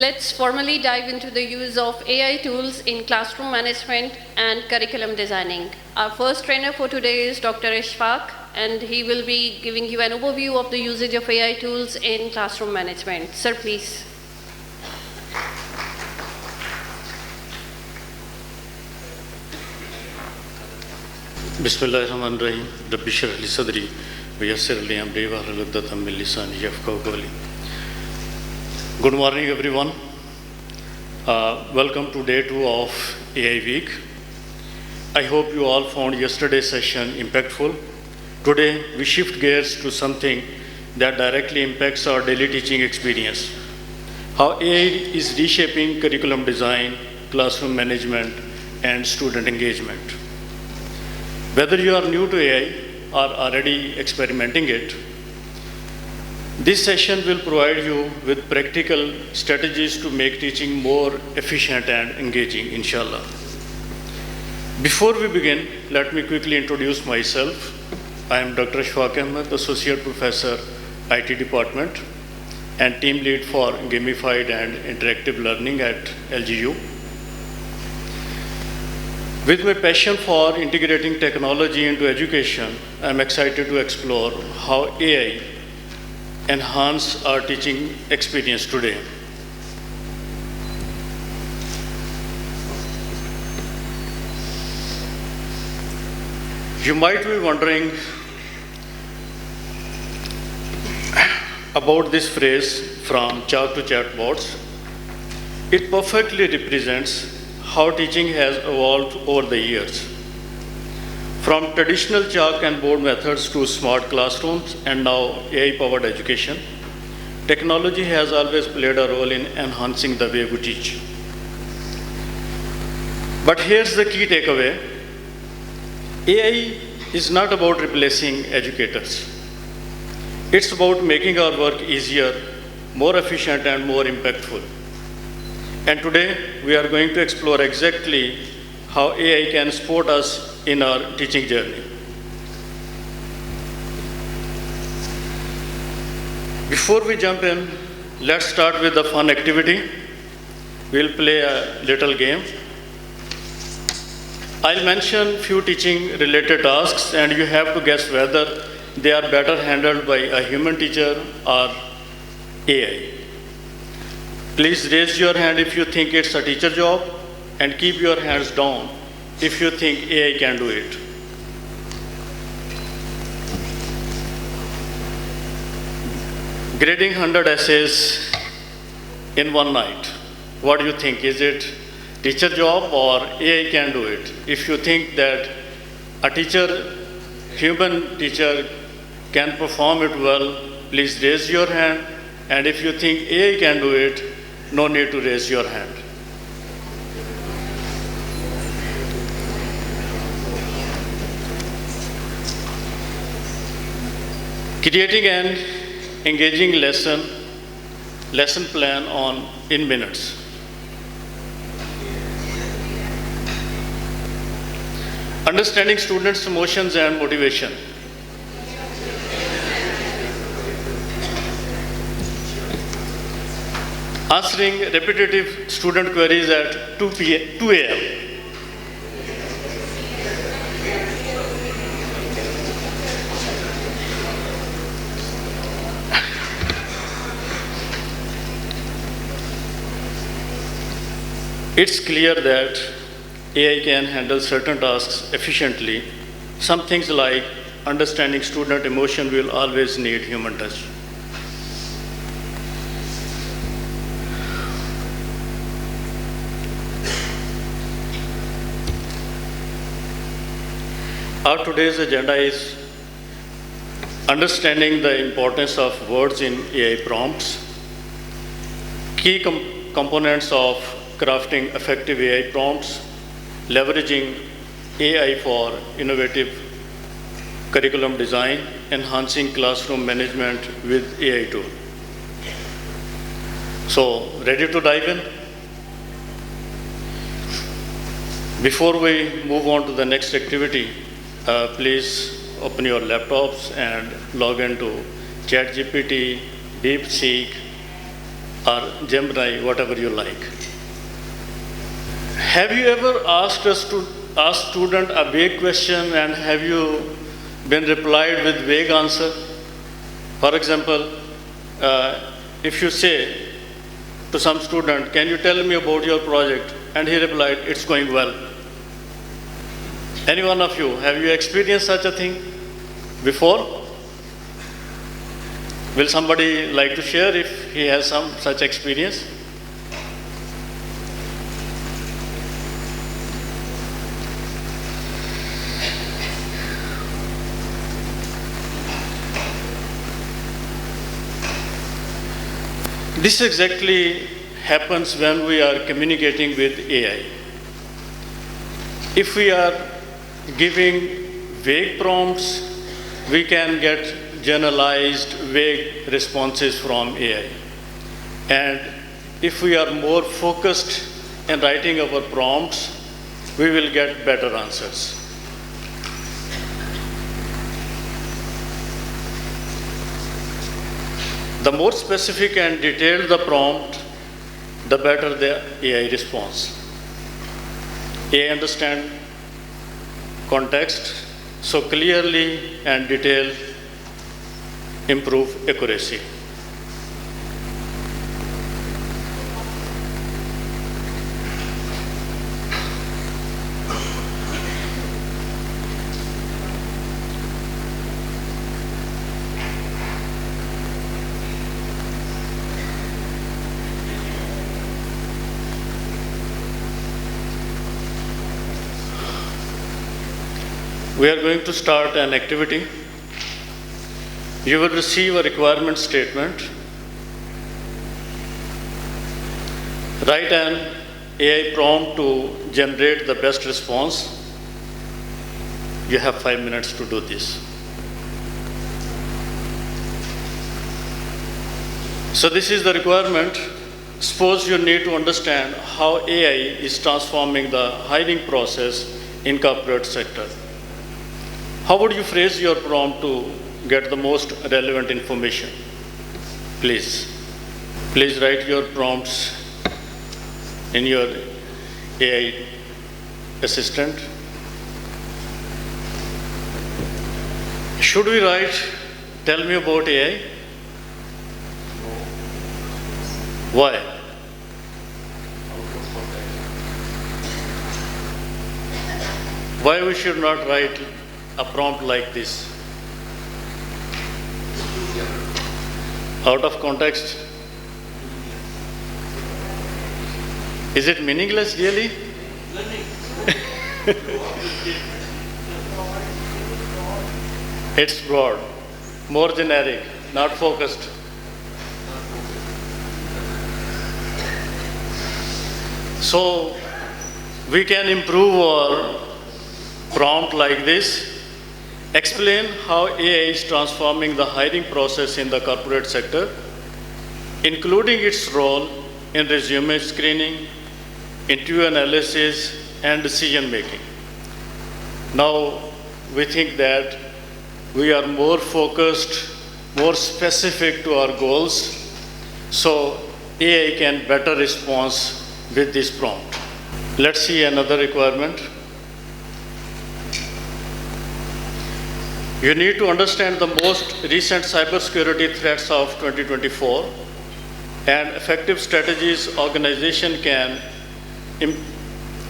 Let's formally dive into the use of AI tools in classroom management and curriculum designing. Our first trainer for today is Dr. Ishfaq, and he will be giving you an overview of the usage of AI tools in classroom management. Sir, please. Bismillahirrahmanirrahim. Rabbi shrah li sadri wa yassir li amri wahlul 'uqdatam min lisani yafqahu qawli. Good morning, everyone. Welcome to day 2 of AI Week. I hope you all found yesterday's session impactful. Today, we shift gears to something that directly impacts our daily teaching experience. How AI is reshaping curriculum design, classroom management, and student engagement. Whether you are new to AI or already experimenting it, this session will provide you with practical strategies to make teaching more efficient and engaging, inshallah. Before we begin, let me quickly introduce myself. I am Dr. Ishfaq Ahmed, Associate Professor, IT Department, and Team Lead for Gamified and Interactive Learning at LGU. With my passion for integrating technology into education, I am excited to explore how AI enhance our teaching experience today. You might be wondering about this phrase from chalk to chatbots. It perfectly represents how teaching has evolved over the years. From traditional chalk and board methods to smart classrooms and now AI-powered education, technology has always played a role in enhancing the way we teach. But here's the key takeaway. AI is not about replacing educators. It's about making our work easier, more efficient, and more impactful. And today, we are going to explore exactly how AI can support us in our teaching journey. Before we jump in, let's start with a fun activity. We'll play a little game. I'll mention few teaching related tasks and you have to guess whether they are better handled by a human teacher or AI. Please raise your hand if you think it's a teacher job and keep your hands down if you think AI can do it. Grading 100 essays in one night. What do you think? Is it teacher job or AI can do it? If you think that a human teacher can perform it well, please raise your hand. And if you think AI can do it, no need to raise your hand. Creating an engaging lesson plan in minutes. Understanding students' emotions and motivation. Answering repetitive student queries at 2 a.m. It's clear that AI can handle certain tasks efficiently. Some things like understanding student emotion will always need human touch. Our today's agenda is understanding the importance of words in AI prompts, key components of crafting effective AI prompts, leveraging AI for innovative curriculum design, enhancing classroom management with AI tool. So, ready to dive in? Before we move on to the next activity, please open your laptops and log into ChatGPT, DeepSeek, or Gemini, whatever you like. Have you ever asked a student a vague question and have you been replied with vague answer? For example, if you say to some student, can you tell me about your project? And he replied, it's going well. Any one of you, have you experienced such a thing before? Will somebody like to share if he has some such experience? This exactly happens when we are communicating with AI. If we are giving vague prompts, we can get generalized, vague responses from AI. And if we are more focused in writing our prompts, we will get better answers. The more specific and detailed the prompt, the better the AI response. AI understands context, so clearly and detailed improve accuracy. We are going to start an activity. You will receive a requirement statement. Write an AI prompt to generate the best response. You have 5 minutes to do this. So this is the requirement. Suppose you need to understand how AI is transforming the hiring process in corporate sector. How would you phrase your prompt to get the most relevant information? Please write your prompts in your AI assistant. Should we write, tell me about AI? Why? Why we should not write a prompt like this? Out of context? Is it meaningless really? It's broad, more generic, not focused. So we can improve our prompt like this. Explain how AI is transforming the hiring process in the corporate sector, including its role in resume screening, interview analysis, and decision making. Now, we think that we are more focused, more specific to our goals, so AI can better respond with this prompt. Let's see another requirement. You need to understand the most recent cybersecurity threats of 2024 and effective strategies organization can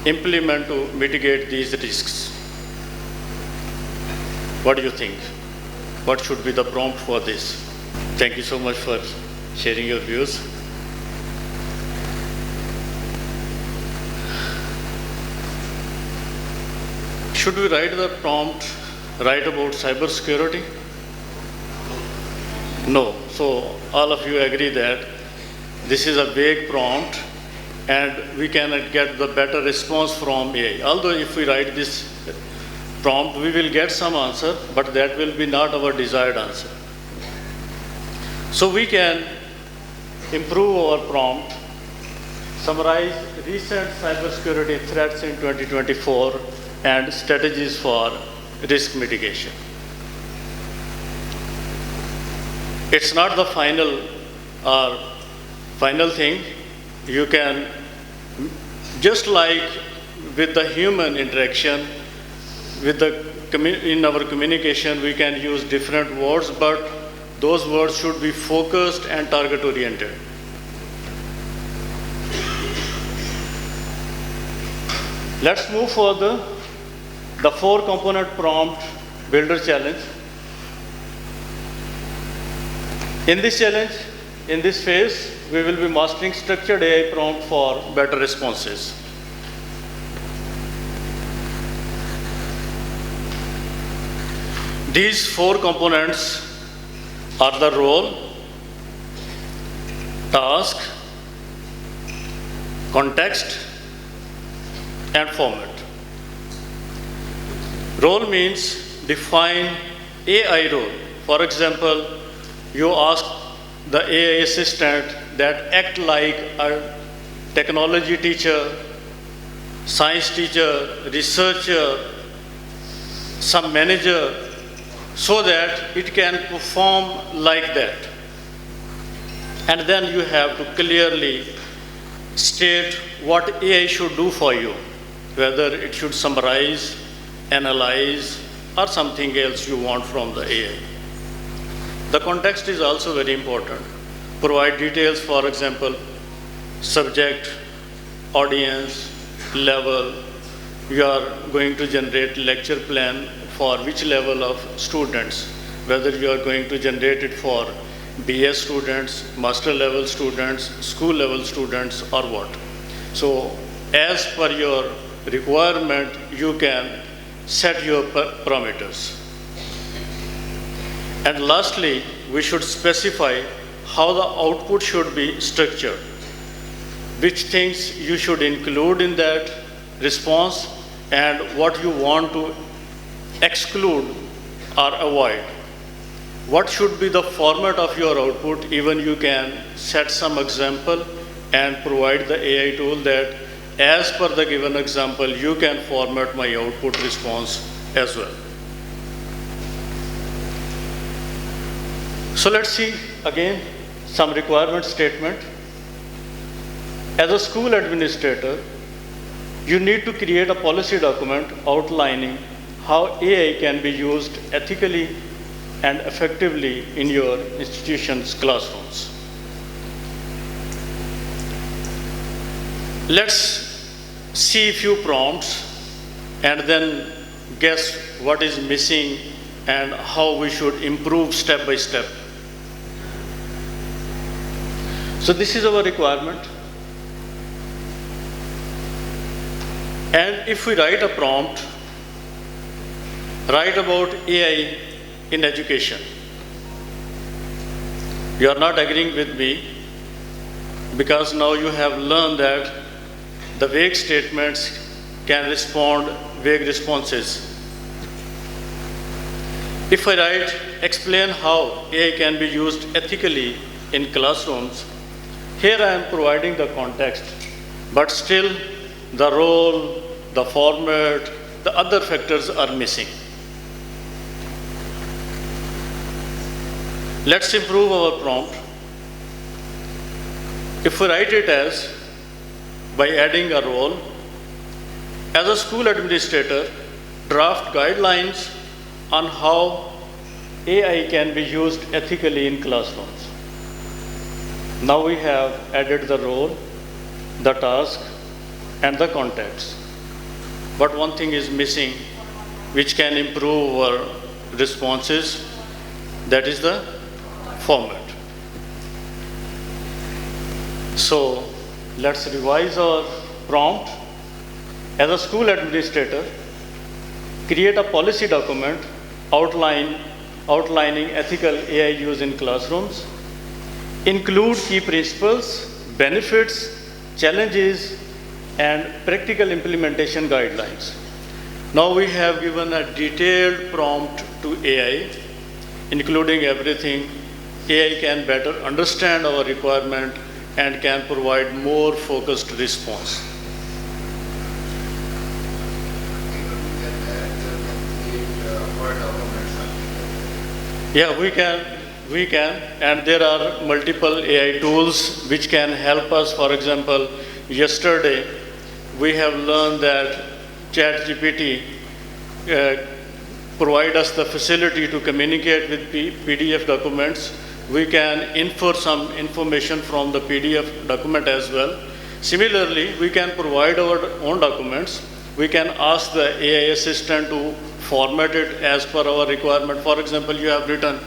implement to mitigate these risks. What do you think? What should be the prompt for this? Thank you so much for sharing your views. Should we write the prompt right about cybersecurity? No. So all of you agree that this is a vague prompt and we cannot get the better response from AI. Although if we write this prompt, we will get some answer, but that will be not our desired answer. So we can improve our prompt, summarize recent cybersecurity threats in 2024 and strategies for risk mitigation. It's not the final or Final thing, you can, just like with the human interaction, with the in our communication, we can use different words, but those words should be focused and target oriented. Let's move further. The 4-component prompt builder challenge. In this challenge, in this phase, we will be mastering structured AI prompt for better responses. These 4 components are the role, task, context, and format. Role means define AI role. For example, you ask the AI assistant that act like a technology teacher, science teacher, researcher, some manager, so that it can perform like that. And then you have to clearly state what AI should do for you, whether it should summarize, analyze, or something else you want from the AI. The context is also very important. Provide details, for example, subject, audience, level. You are going to generate lecture plan for which level of students, whether you are going to generate it for BS students, master level students, school level students, or what. So as per your requirement, you can set your parameters. And lastly, we should specify how the output should be structured, which things you should include in that response and what you want to exclude or avoid. What should be the format of your output? Even you can set some example and provide the AI tool that as per the given example, you can format my output response as well. So let's see again some requirement statement. As a school administrator, you need to create a policy document outlining how AI can be used ethically and effectively in your institution's classrooms. Let's see a few prompts and then guess what is missing and how we should improve step by step. So this is our requirement. And if we write a prompt, write about AI in education. You are not agreeing with me because now you have learned that the vague statements can respond vague responses. If I write, explain how AI can be used ethically in classrooms, here I am providing the context, but still the role, the format, the other factors are missing. Let's improve our prompt. If we write it as, by adding a role, as a school administrator, draft guidelines on how AI can be used ethically in classrooms. Now we have added the role, the task, and the context. But one thing is missing, which can improve our responses, that is the format. So let's revise our prompt. As a school administrator, create a policy document outlining ethical AI use in classrooms. Include key principles, benefits, challenges, and practical implementation guidelines. Now we have given a detailed prompt to AI, including everything. AI can better understand our requirement and can provide more focused response. Yeah, we can, and there are multiple AI tools which can help us. For example, yesterday we have learned that ChatGPT provide us the facility to communicate with PDF documents. We can infer some information from the PDF document as well. Similarly, we can provide our own documents. We can ask the AI assistant to format it as per our requirement. For example, you have written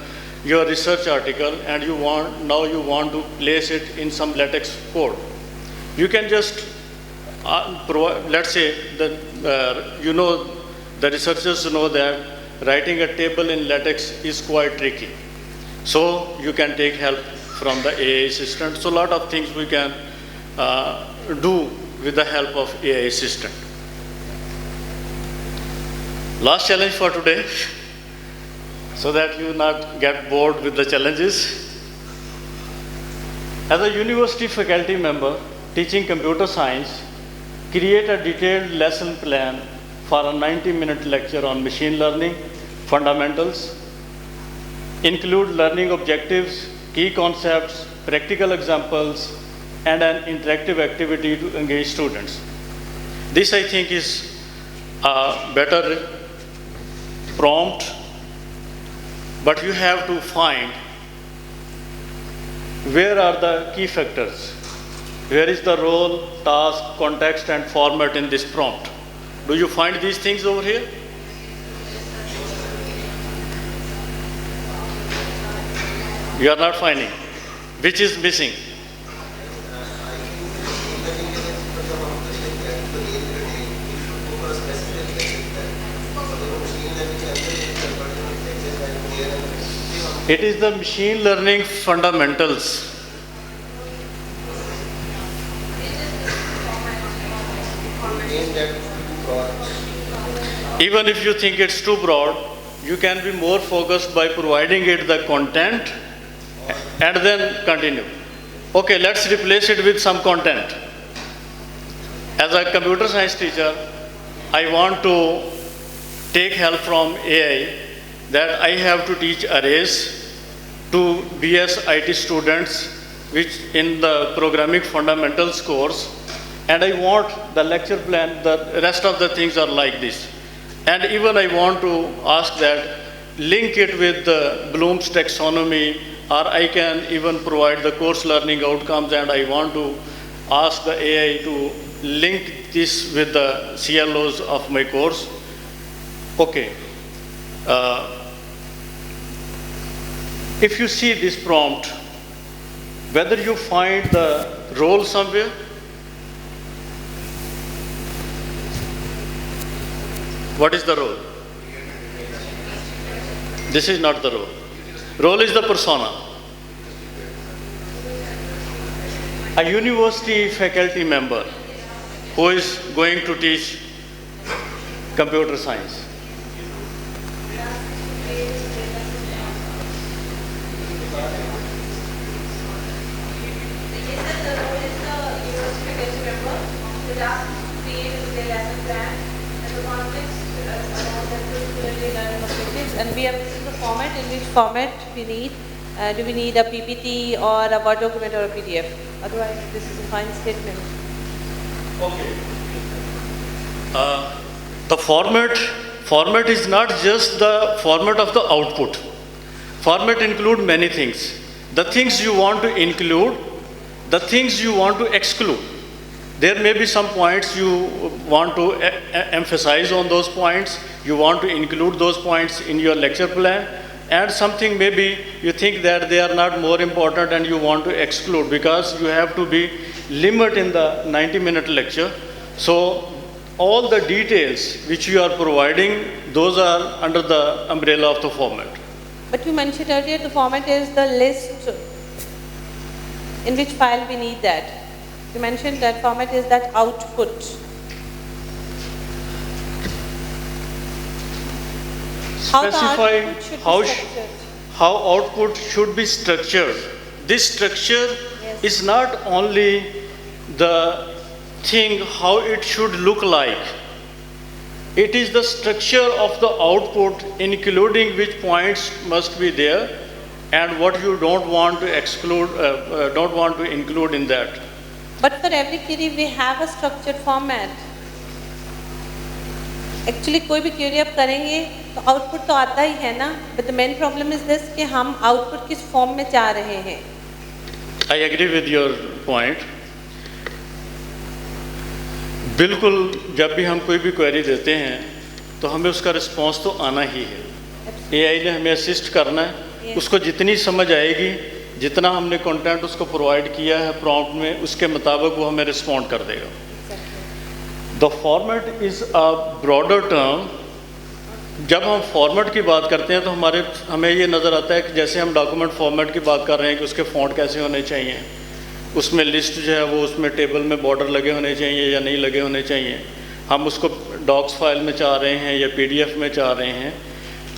your research article and you want to place it in some LaTeX code. You can just let's say that the researchers know that writing a table in LaTeX is quite tricky. So you can take help from the AI assistant. So a lot of things we can do with the help of AI assistant. Last challenge for today, so that you not get bored with the challenges. As a university faculty member teaching computer science, create a detailed lesson plan for a 90-minute lecture on machine learning fundamentals. Include learning objectives, key concepts, practical examples, and an interactive activity to engage students. This, I think, is a better prompt, but you have to find where are the key factors. Where is the role, task, context, and format in this prompt? Do you find these things over here? You are not finding. Which is missing? It is the machine learning fundamentals. Even if you think it's too broad, you can be more focused by providing it the content and then continue. Okay, let's replace it with some content. As a computer science teacher, I want to take help from AI that I have to teach arrays to BS IT students which in the programming fundamentals course, and I want the lecture plan, the rest of the things are like this. And even I want to ask that link it with the Bloom's taxonomy, or I can even provide the course learning outcomes, and I want to ask the AI to link this with the CLOs of my course. Okay. If you see this prompt, whether you find the role somewhere, what is the role? This is not the role. Role is the persona. A university faculty member who is going to teach computer science. And we have the format, in which format we need. Do we need a PPT or a Word document or a PDF? Otherwise, this is a fine statement. Okay. The format is not just the format of the output. Format includes many things. The things you want to include, the things you want to exclude. There may be some points you want to emphasize on those points. You want to include those points in your lecture plan, and something maybe you think that they are not more important and you want to exclude because you have to be limited in the 90-minute lecture. So all the details which you are providing, those are under the umbrella of the format. But you mentioned earlier the format is the list. In which file we need that? You mentioned that format is that output. Specify how output should be structured. This structure is not only the thing how it should look like. It is the structure of the output, including which points must be there, and what you don't want to exclude, don't want to include in that. But for every query we have a structured format. Actually कोई भी query आप करेंगे तो output तो आता ही है ना, but the main problem is this कि हम output किस form में चाह रहे हैं. I agree with your point. बिल्कुल जब भी हम कोई भी क्वेरी देते हैं तो हमें उसका रिस्पॉन्स तो आना ही है. AI ने हमें असिस्ट करना है, उसको जितनी समझ आएगी, जितना हमने कंटेंट उसको प्रोवाइड किया है प्रॉम्प्ट में, उसके मुताबिक वो हमें रिस्पॉन्ड कर देगा. The format is a broader term. जब हम फॉर्मेट की बात करते हैं तो हमें ये नज़र आता है कि जैसे हम डॉक्यूमेंट फॉर्मेट की बात कर रहे हैं कि उसके फ़ॉन्ट कैसे होने चाहिए, उसमें लिस्ट जो है वो उसमें टेबल में बॉर्डर लगे होने चाहिए या नहीं लगे होने चाहिए, हम उसको डॉक्स फाइल में चाह रहे हैं या PDF में चाह रहे हैं.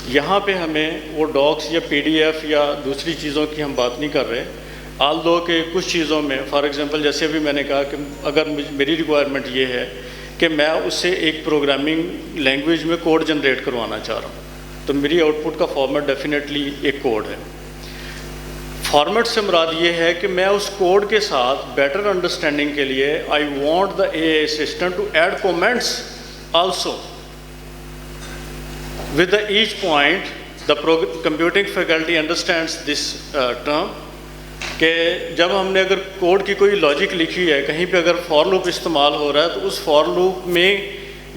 यहाँ पे हमें वो डॉक्स या PDF या दूसरी चीज़ों की हम बात नहीं कर रहे. आल दो के कुछ चीज़ों में, फॉर एग्जांपल जैसे अभी मैंने कहा कि अगर मेरी रिक्वायरमेंट ये है कि मैं उससे एक प्रोग्रामिंग लैंग्वेज में कोड जनरेट करवाना चाह रहा हूँ, तो मेरी आउटपुट का फॉर्मेट डेफिनेटली एक कोड है. फॉर्मेट से मुराद ये है कि मैं उस कोड के साथ बेटर अंडरस्टैंडिंग के लिए I want the AI assistant to add comments also. With each point, the computing faculty understands this term कि जब हमने अगर कोड की कोई लॉजिक लिखी है, कहीं पे अगर फॉर लूप इस्तेमाल हो रहा है, तो उस फॉर लूप में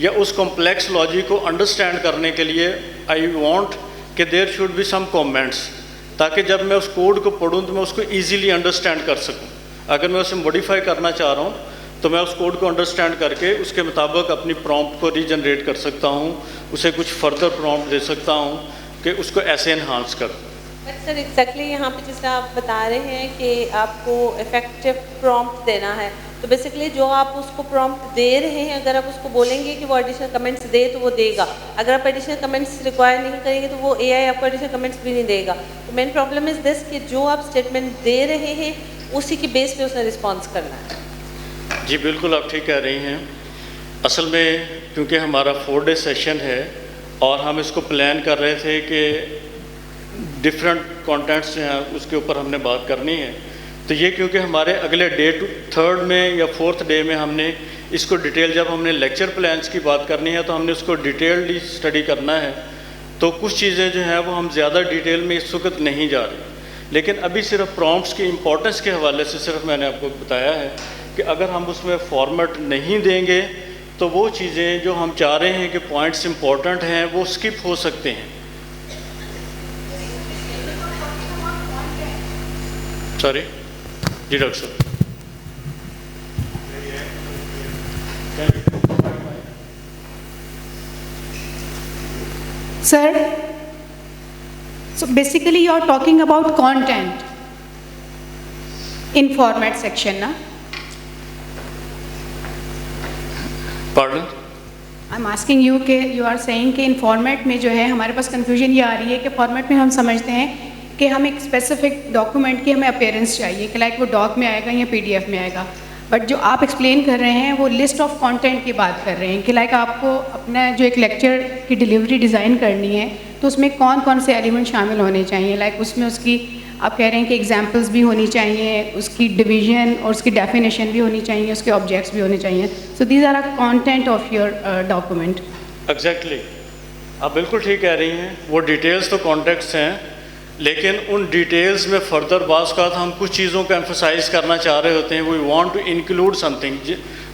या उस कॉम्प्लेक्स लॉजिक को अंडरस्टैंड करने के लिए आई वांट कि there should be some comments, ताकि जब मैं उस कोड को पढ़ूँ तो मैं उसको ईजीली अंडरस्टैंड कर सकूँ. अगर मैं उसे मॉडिफाई करना चाह रहा हूँ तो मैं उस कोड को अंडरस्टैंड करके उसके मुताबिक अपनी प्रॉम्प्ट को रीजनरेट कर सकता हूँ, उसे कुछ फर्दर प्रॉम्प्ट दे सकता हूँ कि उसको ऐसे एनहांस कर. बट सर एग्जैक्टली यहाँ पे जैसे आप बता रहे हैं कि आपको इफेक्टिव प्रॉम्प्ट देना है, तो बेसिकली जो आप उसको प्रॉम्प्ट दे रहे हैं, अगर आप उसको बोलेंगे कि वो एडिशनल कमेंट्स दे तो वो देगा. अगर आप एडिशनल कमेंट्स रिक्वायर नहीं करेंगे तो वो AI आपको एडिशनल कमेंट्स भी नहीं देगा. तो मेन प्रॉब्लम इज़ दिस कि जो आप स्टेटमेंट दे रहे हैं उसी की बेस पे उसने रिस्पॉन्स करना है. जी बिल्कुल आप ठीक कह रही हैं. असल में क्योंकि हमारा 4 डे सेशन है और हम इसको प्लान कर रहे थे कि डिफरेंट कंटेंट्स जो हैं उसके ऊपर हमने बात करनी है, तो ये क्योंकि हमारे अगले डे 3rd में या 4th डे में हमने इसको डिटेल, जब हमने लेक्चर प्लान्स की बात करनी है तो हमने उसको डिटेल्डली स्टडी करना है. तो कुछ चीज़ें जो हैं वो हम ज़्यादा डिटेल में इस वक्त नहीं जा रहे, लेकिन अभी सिर्फ प्रॉम्प्ट्स की इम्पोर्टेंस के हवाले से सिर्फ मैंने आपको बताया है कि अगर हम उसमें फॉर्मेट नहीं देंगे तो वो चीज़ें जो हम चाह रहे हैं कि पॉइंट्स इम्पोर्टेंट हैं वो स्किप हो सकते हैं. सॉरी जी डॉक्टर साहब. Sir, so basically you are talking about content in format section, na? Pardon? I'm asking you कि you are saying कि in format में जो है हमारे पास confusion ये आ रही है कि format में हम समझते हैं कि हम एक specific document की हमें appearance चाहिए कि like वो doc में आएगा या PDF में आएगा, बट जो आप एक्सप्लेन कर रहे हैं वो लिस्ट ऑफ कंटेंट की बात कर रहे हैं कि लाइक आपको अपना जो एक लेक्चर की डिलीवरी डिज़ाइन करनी है तो उसमें कौन कौन से एलिमेंट शामिल होने चाहिए. लाइक उसमें उसकी आप कह रहे हैं कि एग्जांपल्स भी होनी चाहिए, उसकी डिवीजन और उसकी डेफिनेशन भी होनी चाहिए, उसके ऑब्जेक्ट्स भी होने चाहिए. So these are a content of your document. Exactly, आप बिल्कुल ठीक कह रही हैं. वो डिटेल्स तो कॉन्टेक्ट्स हैं, लेकिन उन डिटेल्स में फर्दर बाज़ का हम कुछ चीज़ों को एम्फसाइज़ करना चाह रहे होते हैं. We want to include something.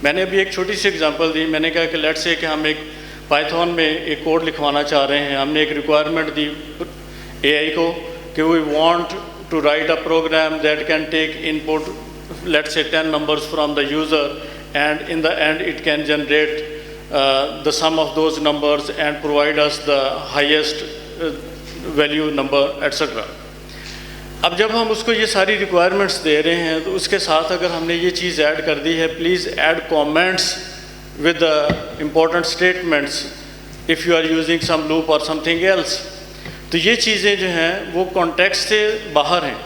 मैंने अभी एक छोटी सी एग्जांपल दी. मैंने कहा कि लेट्स से कि हम एक पाइथन में एक कोड लिखवाना चाह रहे हैं. हमने एक रिक्वायरमेंट दी AI को कि we want to write a program that can take input let's say 10 numbers from the user and in the end it can generate the sum of those numbers and provide us the highest value number etcetera. अब जब हम उसको ये सारी requirements दे रहे हैं तो उसके साथ अगर हमने ये चीज़ ऐड कर दी है, please add comments with the important statements if you are using some loop or something else. तो ये चीज़ें जो हैं वो कॉन्टेक्स्ट से बाहर हैं.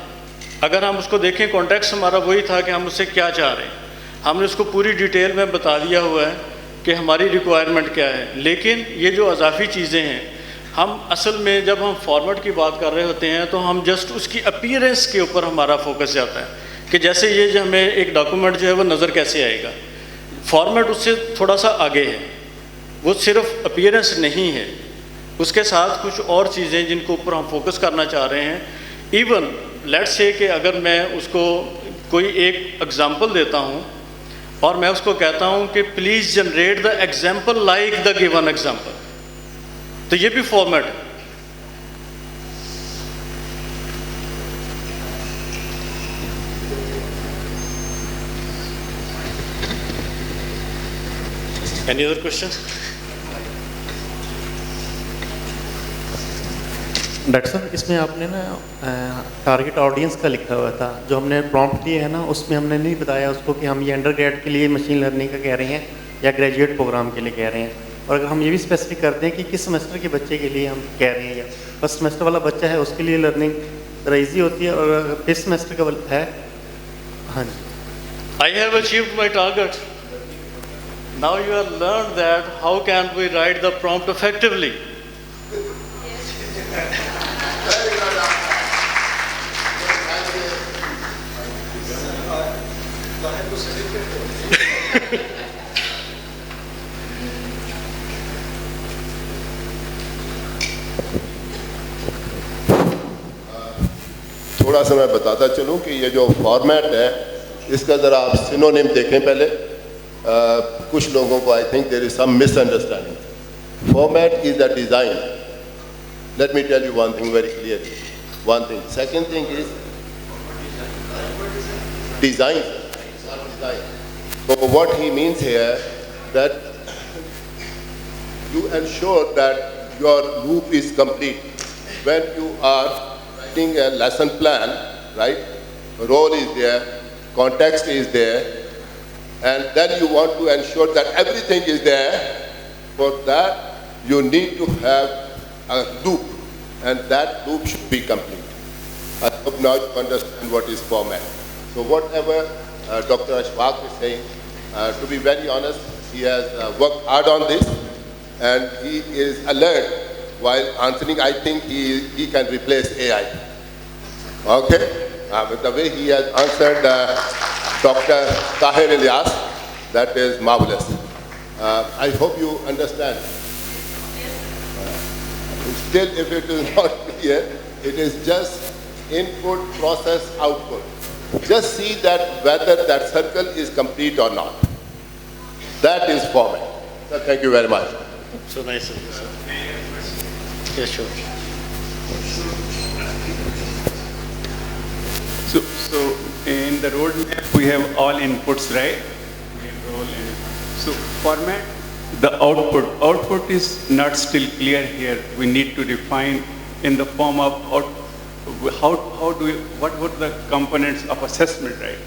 अगर हम उसको देखें, कॉन्टेक्स्ट हमारा वही था कि हम उससे क्या चाह रहे हैं. हमने उसको पूरी डिटेल में बता दिया हुआ है कि हमारी रिक्वायरमेंट क्या है, लेकिन ये जो अजाफी चीज़ें हैं हम असल में जब हम फॉर्मेट की बात कर रहे होते हैं तो हम जस्ट उसकी अपीयरेंस के ऊपर हमारा फोकस जाता है कि जैसे ये जो हमें एक डॉक्यूमेंट जो है वो नज़र कैसे आएगा। फॉर्मेट उससे थोड़ा सा आगे है, वो सिर्फ अपीयरेंस नहीं है, उसके साथ कुछ और चीज़ें जिनको ऊपर हम फोकस करना चाह रहे हैं। इवन लेट्स से कि अगर मैं उसको कोई एक एग्जांपल देता हूँ और मैं उसको कहता हूँ कि please generate the example like the given example, तो ये भी फॉर्मेट है। Any other question? डॉक्टर साहब, इसमें आपने ना टारगेट ऑडियंस का लिखा हुआ था, जो हमने प्रॉम्प्ट दिए है ना, उसमें हमने नहीं बताया उसको कि हम ये अंडरग्रेड के लिए मशीन लर्निंग का कह रहे हैं या ग्रेजुएट प्रोग्राम के लिए कह रहे हैं। और अगर हम ये भी स्पेसिफिक करते हैं कि किस सेमेस्टर के बच्चे के लिए हम कह रहे हैं, या फर्स्ट सेमेस्टर वाला बच्चा है उसके लिए लर्निंग ज़रा ईजी होती है, और अगर फिफ्थ सेमेस्टर का है। हाँ जी। I have achieved my target. Now you have learned that how can we write the prompt effectively. थोड़ा सा मैं बताता चलूं कि ये जो फॉर्मेट है इसका ज़रा आप सिनोनिम देखें पहले। कुछ लोगों को I think there is some misunderstanding. Format is a design. Let me tell you one thing very clearly. One thing. Second thing is design. So what he means here that you ensure that your loop is complete when you are writing a lesson plan, right? Role is there, context is there, and then you want to ensure that everything is there. For that, you need to have a loop, and that loop should be complete. I hope now you understand what is format. So whatever Dr. Ashfaq is saying, to be very honest, he has worked hard on this, and he is alert while answering. I think he can replace AI. Okay? With the way he has answered Dr. Tahir Ilyas, that is marvelous. I hope you understand. Still, if it is not clear, it is just input, process, output. Just see that whether that circle is complete or not. That is format. Sir, thank you very much. So nice of you, sir. Yes, sure. So in the roadmap we have all inputs, right? We have role and so format the output. Output is not still clear here. We need to define in the form of how do we, what would the components of assessment, right?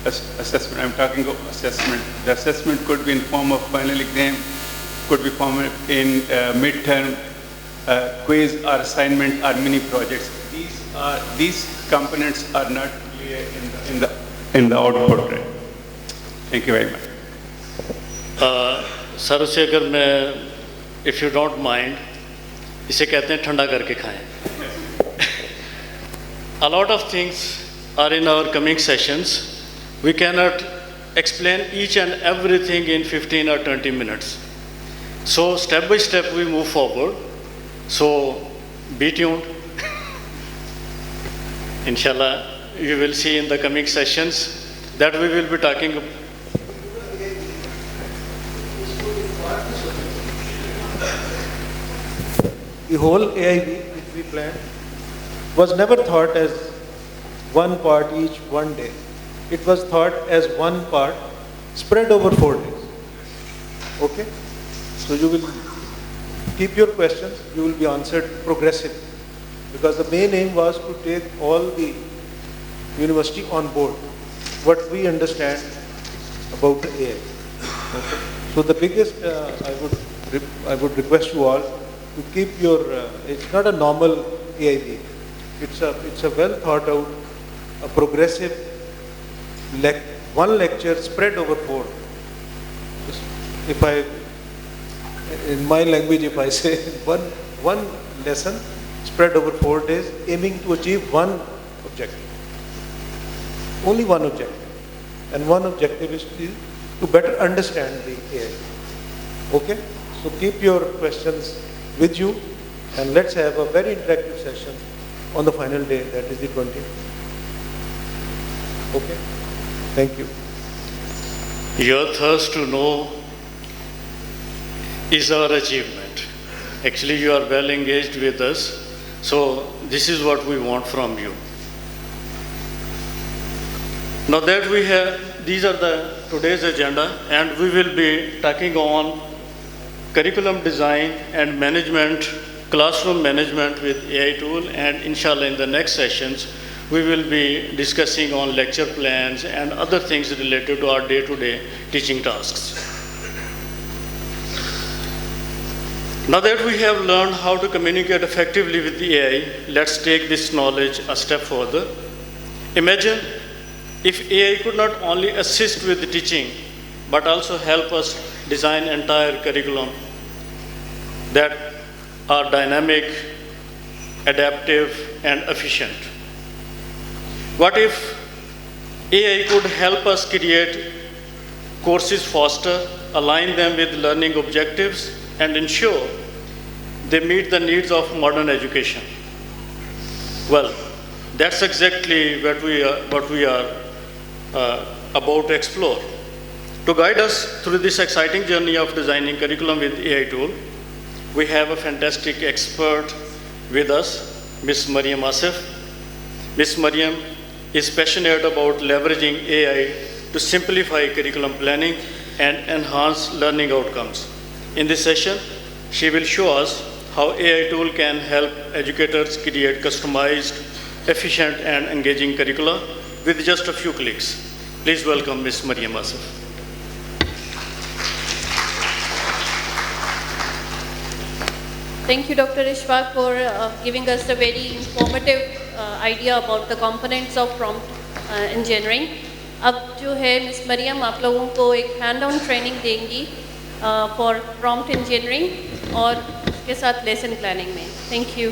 Assessment, I'm talking of assessment. The assessment could be in form of final exam, could be form in midterm, quiz or assignment or mini projects. These components are not clear in the output, right? Thank you very much. Sir उसे अगर मैं if you don't mind इसे कहते हैं ठंडा करके खाएं. A lot of things are in our coming sessions. We cannot explain each and everything in 15 or 20 minutes. So step by step we move forward. So be tuned. Inshallah, you will see in the coming sessions that we will be talking. The whole AI week which we planned was never thought as one part each one day. It was thought as one part spread over 4 days. Okay? So you will keep your questions, you will be answered progressively. Because the main aim was to take all the university on board, what we understand about the AI. Okay? So the biggest, I would request you all to keep your, it's not a normal AI week. It's a well thought out, a progressive, one lecture spread over 4. If I, in my language, if I say one lesson spread over 4 days, aiming to achieve one objective. Only one objective. And one objective is to better understand the AI. Okay? So keep your questions with you, and let's have a very interactive session on the final day, that is the 20th. Okay? Thank you. Your thirst to know is our achievement. Actually, you are well engaged with us, so this is what we want from you. Now that we have, these are the today's agenda, and we will be talking on curriculum design and management, classroom management with AI tool, and inshallah in the next sessions, we will be discussing on lecture plans and other things related to our day-to-day teaching tasks. Now that we have learned how to communicate effectively with the AI, let's take this knowledge a step further. Imagine if AI could not only assist with the teaching, but also help us design entire curriculum that are dynamic, adaptive, and efficient. What if AI could help us create courses faster, align them with learning objectives, and ensure they meet the needs of modern education? Well, that's exactly what we are about to explore. To guide us through this exciting journey of designing curriculum with AI tool, we have a fantastic expert with us, Ms. Mariam Asif. Ms. Mariam is passionate about leveraging AI to simplify curriculum planning and enhance learning outcomes. In this session, she will show us how AI tool can help educators create customized, efficient, and engaging curricula with just a few clicks. Please welcome Ms. Mariam Asif. Thank you, Dr. Ishfaq, for giving us a very informative idea about the components of prompt engineering. अब जो है miss Maryam आप लोगों को एक hand on training देंगी for prompt engineering और उसके साथ लेसन प्लानिंग में. Thank you.